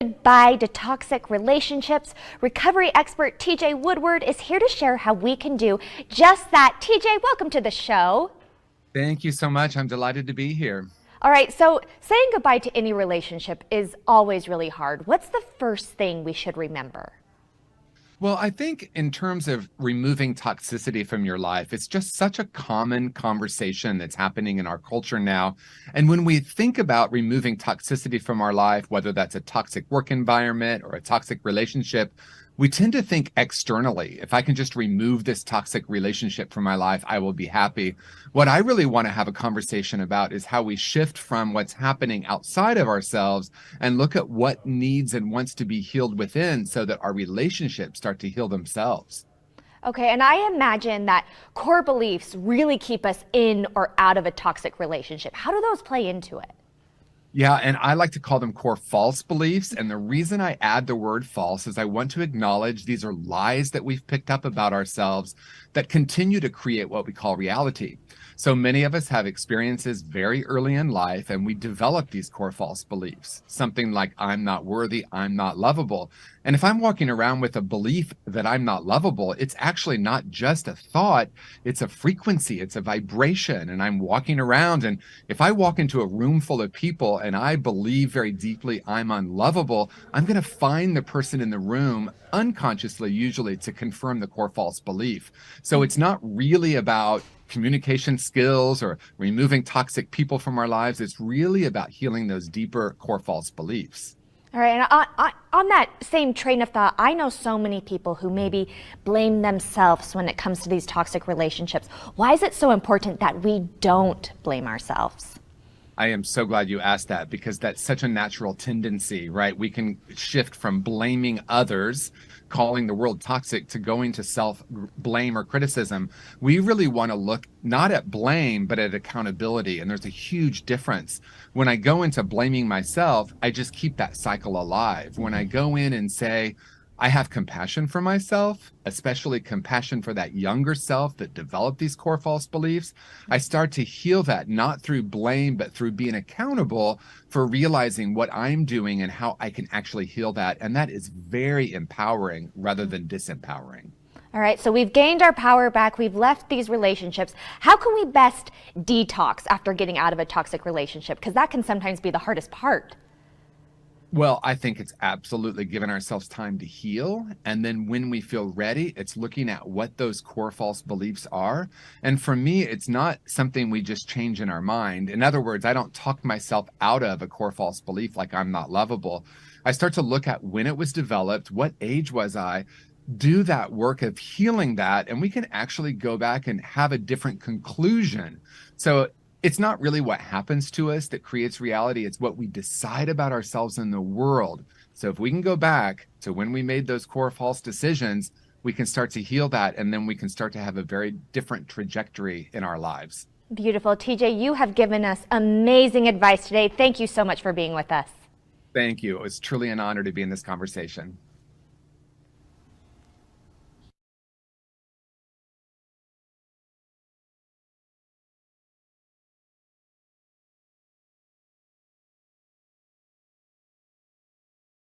Goodbye to toxic relationships. Recovery expert TJ Woodward is here to share how we can do just that. TJ, welcome to the show. Thank you so much. I'm delighted to be here. All right, so saying goodbye to any relationship is always really hard. What's the first thing we should remember? Well, I think in terms of removing toxicity from your life, it's just such a common conversation that's happening in our culture now. And when we think about removing toxicity from our life, whether that's a toxic work environment or a toxic relationship, we tend to think externally. If I can just remove this toxic relationship from my life, I will be happy. What I really want to have a conversation about is how we shift from what's happening outside of ourselves and look at what needs and wants to be healed within so that our relationships start to heal themselves. Okay, and I imagine that core beliefs really keep us in or out of a toxic relationship. How do those play into it? Yeah, and I like to call them core false beliefs. And the reason I add the word false is I want to acknowledge these are lies that we've picked up about ourselves that continue to create what we call reality. So many of us have experiences very early in life, and we develop these core false beliefs. Something like, I'm not worthy, I'm not lovable. And if I'm walking around with a belief that I'm not lovable, it's actually not just a thought, it's a frequency, it's a vibration. And I'm walking around, and if I walk into a room full of people and I believe very deeply I'm unlovable, I'm going to find the person in the room unconsciously, usually, to confirm the core false belief. So it's not really about communication skills or removing toxic people from our lives. It's really about healing those deeper core false beliefs. All right, and on that same train of thought, I know so many people who maybe blame themselves when it comes to these toxic relationships. Why is it so important that we don't blame ourselves? I am so glad you asked that because that's such a natural tendency, right? We can shift from blaming others, calling the world toxic, to going to self-blame or criticism. We really want to look not at blame, but at accountability. And there's a huge difference. When I go into blaming myself, I just keep that cycle alive. When I go in and say, I have compassion for myself, especially compassion for that younger self that developed these core false beliefs, I start to heal that, not through blame, but through being accountable for realizing what I'm doing and how I can actually heal that. And that is very empowering rather than disempowering. All right, so we've gained our power back. We've left these relationships. How can we best detox after getting out of a toxic relationship? Because that can sometimes be the hardest part. Well, I think it's absolutely giving ourselves time to heal. And then when we feel ready, it's looking at what those core false beliefs are. And for me, it's not something we just change in our mind. In other words, I don't talk myself out of a core false belief like I'm not lovable. I start to look at when it was developed, what age was I, do that work of healing that, and we can actually go back and have a different conclusion. So it's not really what happens to us that creates reality. It's what we decide about ourselves in the world. So if we can go back to when we made those core false decisions, we can start to heal that, and then we can start to have a very different trajectory in our lives. Beautiful. TJ, you have given us amazing advice today. Thank you so much for being with us. Thank you. It was truly an honor to be in this conversation.